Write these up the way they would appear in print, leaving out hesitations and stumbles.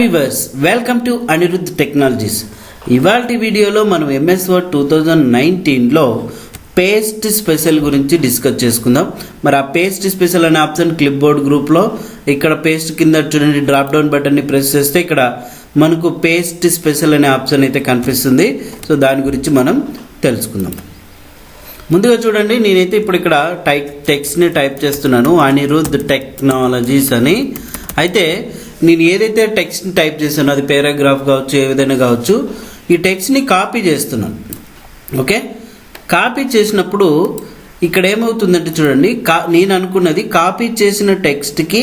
Weavers welcome to Anirudh technologies. ఇవాల్టి వీడియోలో మనం MS Word 2019లో పేస్ట్ స్పెషల్ గురించి డిస్కస్ చేసుకుందాం. మరి ఆ పేస్ట్ స్పెషల్ అనే ఆప్షన్ క్లిప్ బోర్డ్ గ్రూప్లో ఇక్కడ పేస్ట్ కింద చూడండి, డ్రాప్ డౌన్ బటన్ని ప్రెస్ చేస్తే ఇక్కడ మనకు పేస్ట్ స్పెషల్ అనే ఆప్షన్ అయితే కనిపిస్తుంది. సో దాని గురించి మనం తెలుసుకుందాం. ముందుగా చూడండి, నేనైతే ఇప్పుడు ఇక్కడ టెక్స్ట్ని టైప్ చేస్తున్నాను, అనిరుద్ టెక్నాలజీస్ అని. అయితే నేను ఏదైతే టెక్స్ట్ని టైప్ చేశానో అది పారాగ్రాఫ్ కావచ్చు, ఏ విధంగా కావచ్చు, ఈ టెక్స్ట్ని కాపీ చేస్తున్నాను. ఓకే, కాపీ చేసినప్పుడు ఇక్కడ ఏమవుతుందంటే చూడండి, నేను అనుకున్నది కాపీ చేసిన టెక్స్ట్కి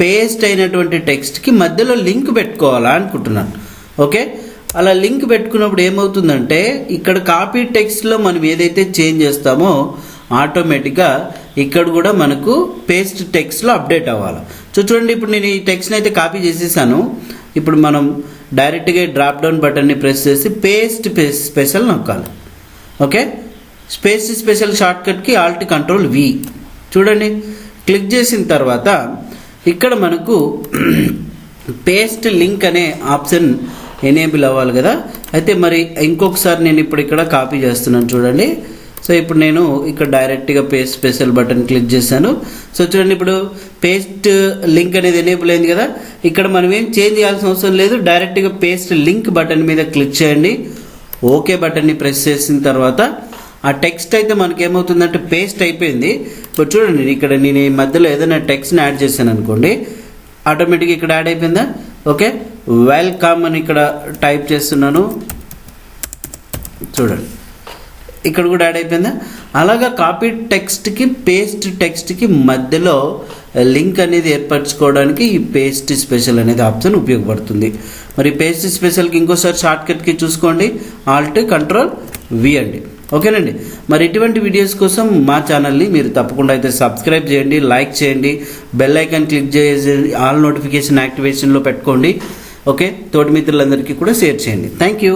పేస్ట్ అయినటువంటి టెక్స్ట్కి మధ్యలో లింక్ పెట్టుకోవాలా అనుకుంటున్నాను. ఓకే, అలా లింక్ పెట్టుకున్నప్పుడు ఏమవుతుందంటే ఇక్కడ కాపీ టెక్స్ట్లో మనం ఏదైతే చేంజ్ చేస్తామో ఆటోమేటిక్గా ఇక్కడ కూడా మనకు పేస్ట్ టెక్స్ట్లో అప్డేట్ అవ్వాలి. సో చూడండి, ఇప్పుడు నేను ఈ టెక్స్ట్ని అయితే కాపీ చేసేసాను. ఇప్పుడు మనం డైరెక్ట్గా డ్రాప్ డౌన్ బటన్ని ప్రెస్ చేసి పేస్ట్ స్పెషల్ నొక్కాలి. ఓకే, పేస్ట్ స్పెషల్ షార్ట్కట్కి Alt+Ctrl+V. చూడండి, క్లిక్ చేసిన తర్వాత ఇక్కడ మనకు పేస్ట్ లింక్ అనే ఆప్షన్ ఎనేబుల్ అవ్వాలి కదా. అయితే మరి ఇంకొకసారి నేను ఇప్పుడు ఇక్కడ కాపీ చేస్తున్నాను చూడండి. సో ఇప్పుడు నేను ఇక్కడ డైరెక్ట్గా పేస్ట్ స్పెషల్ బటన్ క్లిక్ చేశాను. సో చూడండి, ఇప్పుడు పేస్ట్ లింక్ అనేది ఎనేబుల్ అయింది కదా. ఇక్కడ మనం ఏం చేంజ్ చేయాల్సిన అవసరం లేదు, డైరెక్ట్గా పేస్ట్ లింక్ బటన్ మీద క్లిక్ చేయండి. ఓకే బటన్ని ప్రెస్ చేసిన తర్వాత ఆ టెక్స్ట్ అయితే మనకి ఏమవుతుందంటే పేస్ట్ అయిపోయింది. ఇప్పుడు చూడండి, ఇక్కడ నేను ఈ మధ్యలో ఏదైనా టెక్స్ట్ని యాడ్ చేశాను అనుకోండి, ఆటోమేటిక్గా ఇక్కడ యాడ్ అయిపోయిందా. ఓకే, వెల్కమ్ అని ఇక్కడ టైప్ చేస్తున్నాను చూడండి, ఇక్కడ కూడా యాడ్ అయిపోయిందా. అలాగా కాపీ టెక్స్ట్కి పేస్ట్ టెక్స్ట్కి మధ్యలో లింక్ అనేది ఏర్పరచుకోవడానికి ఈ పేస్ట్ స్పెషల్ అనేది ఆప్షన్ ఉపయోగపడుతుంది. మరి పేస్ట్ స్పెషల్కి ఇంకోసారి షార్ట్కట్కి చూసుకోండి, Alt+Ctrl+V అండి. ఓకేనండి, మరి ఇటువంటి వీడియోస్ కోసం మా ఛానల్ని మీరు తప్పకుండా అయితే సబ్స్క్రైబ్ చేయండి, లైక్ చేయండి, బెల్ ఐకాన్ క్లిక్ చేసి ఆల్ నోటిఫికేషన్ యాక్టివేషన్లో పెట్టుకోండి. ఓకే, తోటి మిత్రులందరికీ కూడా షేర్ చేయండి. Thank you.